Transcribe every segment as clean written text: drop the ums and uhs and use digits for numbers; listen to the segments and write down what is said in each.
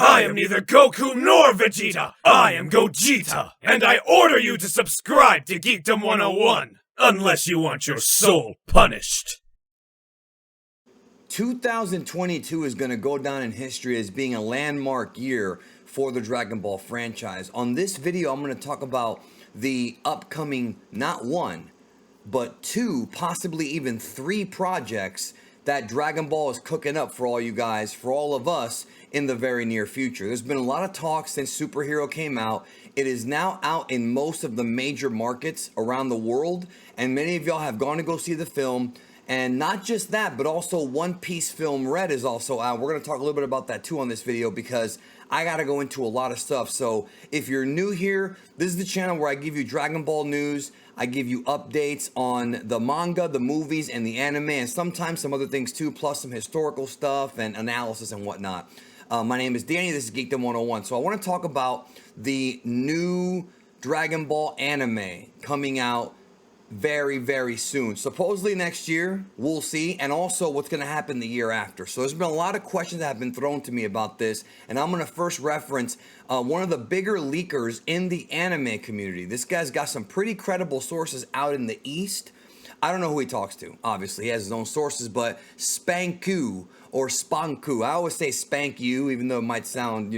I am neither Goku nor Vegeta. I am Gogeta, and I order you to subscribe to Geekdom 101, unless you want your soul punished. 2022 is going to go down in history as being a landmark year for the Dragon Ball franchise. On this video, I'm going to talk about the upcoming, not one, but two, possibly even three projects that Dragon Ball is cooking up for all you guys, for all of us in the very near future. There's been a lot of talk since Superhero came out. It is now out in most of the major markets around the world, and many of y'all have gone to go see the film. And not just that, but also One Piece Film Red is also out. We're going to talk a little bit about that too on this video because I got to go into a lot of stuff. So if you're new here, this is the channel where I give you Dragon Ball news. I give you updates on the manga, the movies, and the anime, and sometimes some other things too, plus some historical stuff and analysis and whatnot. My name is Danny. This is Geekdom 101. So I want to talk about the new Dragon Ball anime coming out very, very soon. Supposedly next year, we'll see, and also what's going to happen the year after. So there's been a lot of questions that have been thrown to me about this, and I'm going to first reference one of the bigger leakers in the anime community. This guy's got some pretty credible sources out in the East. I don't know who he talks to, obviously. He has his own sources, but SPANKU or SPANKU. I always say SPANKU, even though it might sound,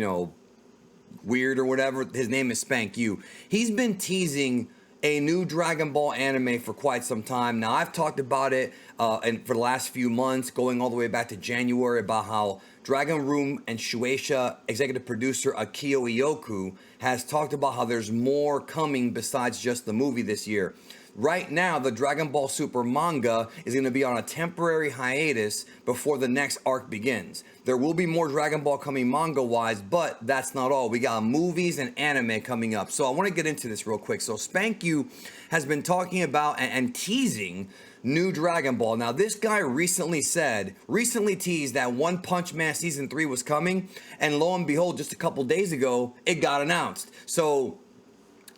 weird or whatever. His name is SPANKU. He's been teasing a new Dragon Ball anime for quite some time. Now, I've talked about it and for the last few months, going all the way back to January, about how Dragon Room and Shueisha executive producer Akio Ioku has talked about how there's more coming besides just the movie this year. Right now, the Dragon Ball Super manga is going to be on a temporary hiatus before the next arc begins. There will be more Dragon Ball coming manga-wise, but that's not all. We got movies and anime coming up. So I want to get into this real quick. So SPANKU has been talking about and teasing new Dragon Ball. Now, this guy recently teased that One Punch Man Season 3 was coming, and lo and behold, just a couple days ago, it got announced. So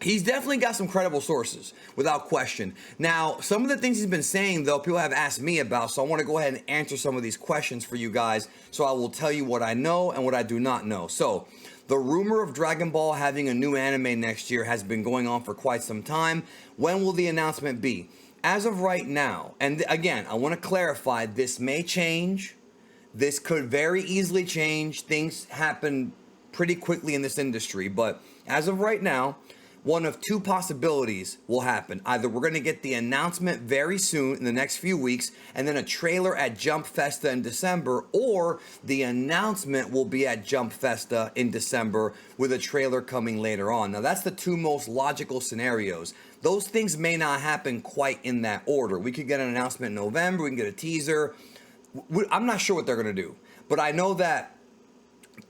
he's definitely got some credible sources, without question. Now, some of the things he's been saying, though, people have asked me about, so I want to go ahead and answer some of these questions for you guys. So I will tell you what I know and what I do not know. So, the rumor of Dragon Ball having a new anime next year has been going on for quite some time. When will the announcement be? As of right now, and again, I want to clarify, this may change. This could very easily change. Things happen pretty quickly in this industry, but as of right now, one of two possibilities will happen. Either we're going to get the announcement very soon in the next few weeks and then a trailer at Jump Festa in December, or the announcement will be at Jump Festa in December with a trailer coming later on. Now, that's the two most logical scenarios. Those things may not happen quite in that order. We could get an announcement in November, we can get a teaser. I'm not sure what they're going to do, but I know that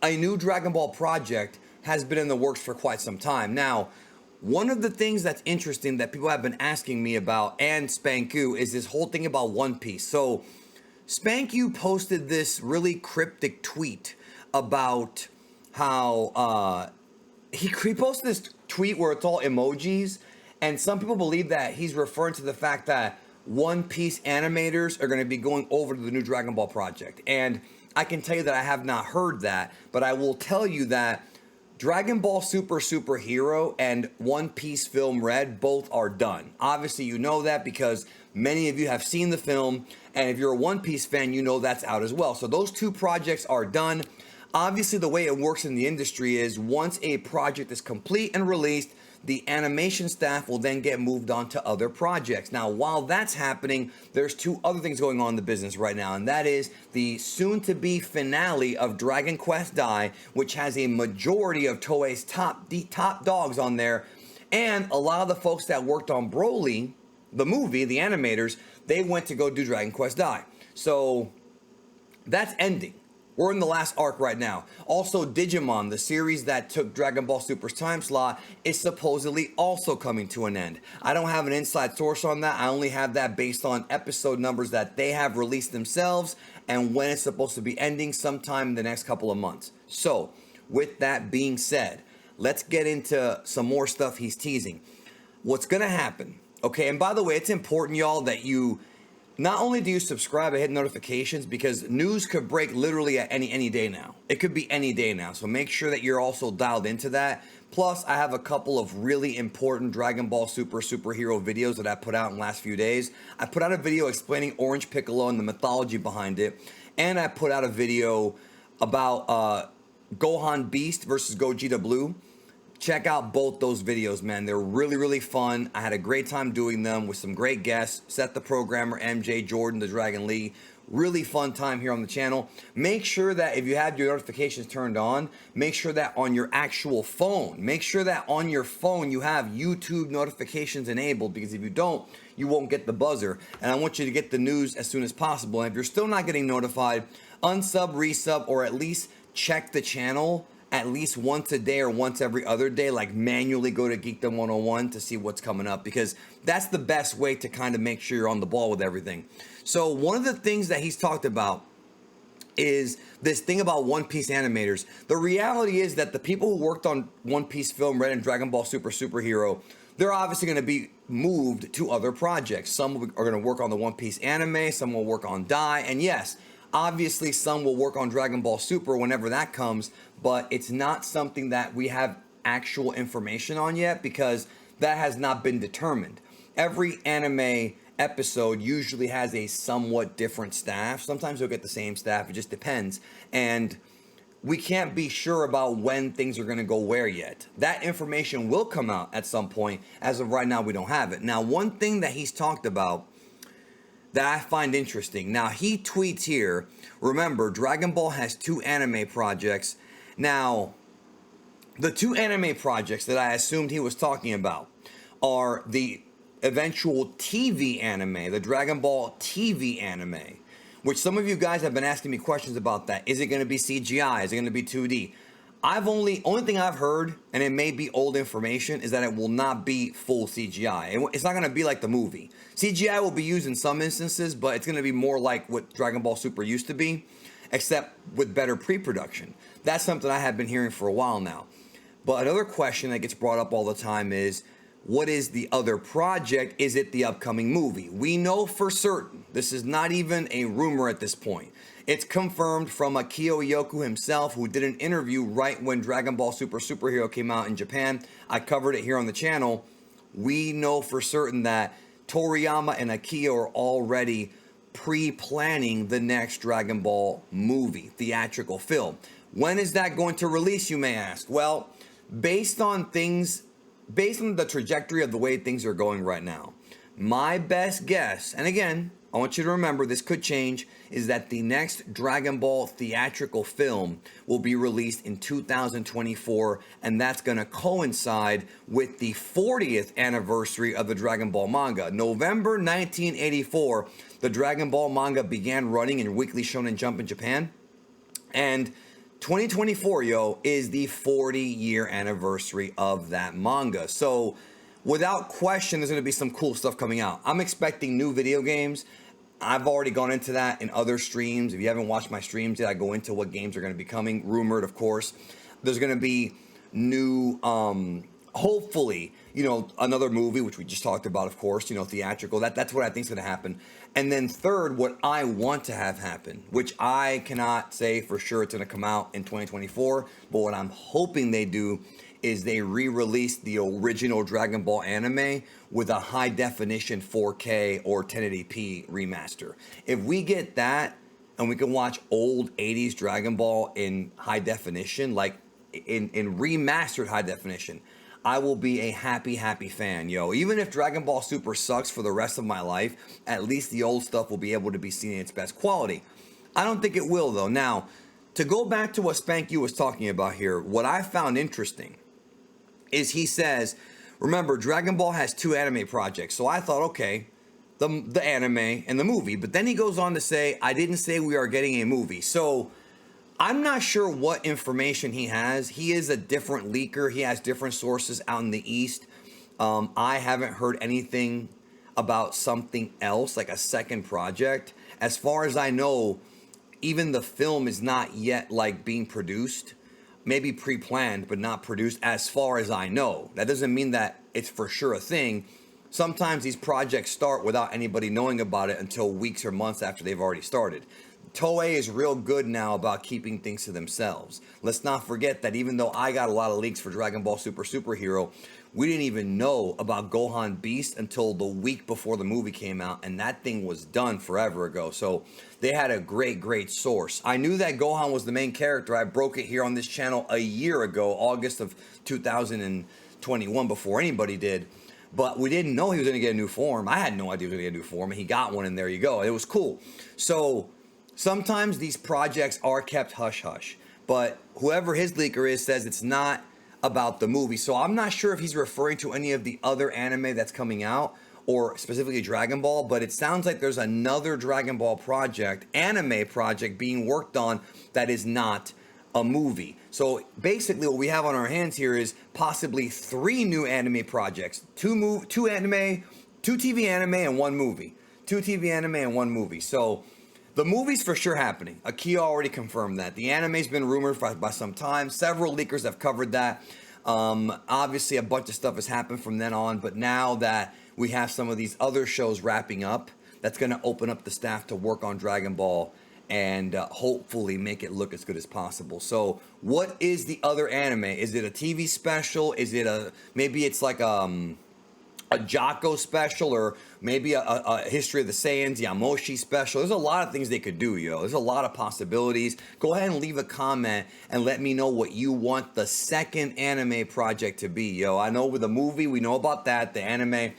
a new Dragon Ball project has been in the works for quite some time. Now, one of the things that's interesting that people have been asking me about, and SPANKU, is this whole thing about One Piece. So SPANKU posted this really cryptic tweet about how he posted this tweet where it's all emojis, and some people believe that he's referring to the fact that One Piece animators are going to be going over to the new Dragon Ball project. And I can tell you that I have not heard that, but I will tell you that Dragon Ball Super Superhero and One Piece Film Red both are done. Obviously, you know that because many of you have seen the film, and if you're a One Piece fan, you know that's out as well. So those two projects are done. Obviously, the way it works in the industry is once a project is complete and released, the animation staff will then get moved on to other projects. Now, while that's happening, there's two other things going on in the business right now, and that is the soon-to-be finale of Dragon Quest Dai, which has a majority of Toei's top dogs on there, and a lot of the folks that worked on Broly, the movie, the animators, they went to go do Dragon Quest Dai. So that's ending. We're in the last arc right now. Also, Digimon, the series that took Dragon Ball Super's time slot, is supposedly also coming to an end. I don't have an inside source on that. I only have that based on episode numbers that they have released themselves and when it's supposed to be ending sometime in the next couple of months. So, with that being said, let's get into some more stuff he's teasing. What's going to happen? Okay, and by the way, it's important, y'all, that you not only do you subscribe and hit notifications, because news could break literally at any day now. It could be any day now. So make sure that you're also dialed into that. Plus, I have a couple of really important Dragon Ball superhero videos that I put out in the last few days. I put out a video explaining Orange Piccolo and the mythology behind it. And I put out a video about Gohan Beast versus Gogeta Blue. Check out both those videos, man. They're really fun. I had a great time doing them with some great guests. Seth the Programmer, MJ, Jordan, the Dragon Lee. Really fun time here on the channel. Make sure that if you have your notifications turned on, make sure that on your actual phone, make sure that on your phone you have YouTube notifications enabled, because if you don't, you won't get the buzzer. And I want you to get the news as soon as possible. And if you're still not getting notified, unsub, resub, or at least check the channel at least once a day or once every other day, like manually go to Geekdom 101 to see what's coming up, because that's the best way to kind of make sure you're on the ball with everything. So one of the things that he's talked about is this thing about One Piece animators. The reality is that the people who worked on One Piece film, Red, and Dragon Ball Superhero, they're obviously going to be moved to other projects. Some are going to work on the One Piece anime, some will work on Dai, and yes, obviously some will work on Dragon Ball Super whenever that comes, but it's not something that we have actual information on yet, because that has not been determined. Every anime episode usually has a somewhat different staff. Sometimes you'll get the same staff, it just depends. And we can't be sure about when things are going to go where yet. That information will come out at some point. As of right now, we don't have it. Now, one thing that he's talked about that I find interesting. Now, he tweets here, remember, Dragon Ball has 2 anime projects. Now, the 2 anime projects that I assumed he was talking about are the eventual TV anime, the Dragon Ball TV anime, which some of you guys have been asking me questions about that. Is it going to be CGI? Is it going to be 2D? Only thing I've heard, and it may be old information, is that it will not be full CGI. It's not going to be like the movie. CGI will be used in some instances, but it's going to be more like what Dragon Ball Super used to be, except with better pre-production. That's something I have been hearing for a while now. But another question that gets brought up all the time is, what is the other project? Is it the upcoming movie? We know for certain, this is not even a rumor at this point. It's confirmed from Akio Yoku himself, who did an interview right when Dragon Ball Superhero came out in Japan. I covered it here on the channel. We know for certain that Toriyama and Akio are already pre-planning the next Dragon Ball movie, theatrical film. When is that going to release, you may ask? Well, based on the trajectory of the way things are going right now, my best guess, and again, I want you to remember this could change, is that the next Dragon Ball theatrical film will be released in 2024, and that's going to coincide with the 40th anniversary of the Dragon Ball manga. November 1984, the Dragon Ball manga began running in Weekly Shonen Jump in Japan, and 2024, is the 40-year anniversary of that manga. So, without question, there's going to be some cool stuff coming out. I'm expecting new video games. I've already gone into that in other streams. If you haven't watched my streams yet, I go into what games are going to be coming. Rumored, of course. There's going to be new, hopefully, another movie, which we just talked about, of course, theatrical. That's what I think is going to happen. And then third, what I want to have happen, which I cannot say for sure it's going to come out in 2024, but what I'm hoping they do is they re-release the original Dragon Ball anime with a high definition 4K or 1080p remaster. If we get that and we can watch old 80s Dragon Ball in high definition, like in remastered high definition, I will be a happy fan, Even if Dragon Ball Super sucks for the rest of my life, at least the old stuff will be able to be seen in its best quality. I don't think it will, though. Now, to go back to what SPANKU was talking about here, what I found interesting is he says, remember, Dragon Ball has 2 anime projects. So I thought, okay, the anime and the movie. But then he goes on to say, I didn't say we are getting a movie. So I'm not sure what information he has. He is a different leaker. He has different sources out in the East. I haven't heard anything about something else, like a second project. As far as I know, even the film is not yet being produced. Maybe pre-planned, but not produced as far as I know. That doesn't mean that it's for sure a thing. sometimes these projects start without anybody knowing about it until weeks or months after they've already started. Toei is real good now about keeping things to themselves. Let's not forget that even though I got a lot of leaks for Dragon Ball Super Superhero, we didn't even know about Gohan Beast until the week before the movie came out, and that thing was done forever ago. So they had a great source. I knew that Gohan was the main character. I broke it here on this channel a year ago, August of 2021, before anybody did. But we didn't know he was going to get a new form. I had no idea he was going to get a new form, and he got one, and there you go. It was cool. So sometimes these projects are kept hush-hush, but whoever his leaker is says it's not about the movie. So I'm not sure if he's referring to any of the other anime that's coming out, or specifically Dragon Ball, but it sounds like there's another Dragon Ball project, anime project being worked on that is not a movie. So basically what we have on our hands here is possibly 3 new anime projects, 2 TV anime and 1 movie. 2 TV anime and 1 movie. So the movie's for sure happening. Akia already confirmed that. The anime's been rumored by some time. Several leakers have covered that. Obviously, a bunch of stuff has happened from then on, but now that we have some of these other shows wrapping up, that's going to open up the staff to work on Dragon Ball and hopefully make it look as good as possible. So what is the other anime? Is it a TV special? Is it maybe it's like a Jocko special, or maybe a History of the Saiyans, Yamoshi special? There's a lot of things they could do, yo. There's a lot of possibilities. Go ahead and leave a comment and let me know what you want the second anime project to be, yo. I know with the movie, we know about that, the anime.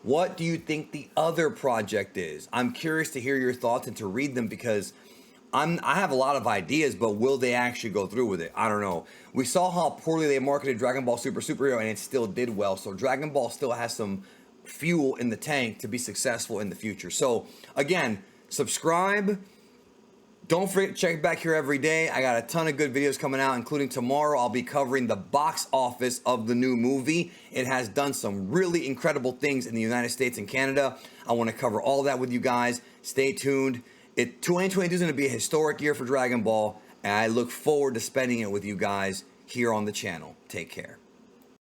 What do you think the other project is? I'm curious to hear your thoughts and to read them, because I have a lot of ideas, but will they actually go through with it? I don't know. We saw how poorly they marketed Dragon Ball Super Superhero, and it still did well. So Dragon Ball still has some fuel in the tank to be successful in the future. So again, subscribe. Don't forget to check back here every day. I got a ton of good videos coming out, including tomorrow. I'll be covering the box office of the new movie. It has done some really incredible things in the United States and Canada. I want to cover all that with you guys. Stay tuned. 2022 is going to be a historic year for Dragon Ball, and I look forward to spending it with you guys here on the channel. Take care.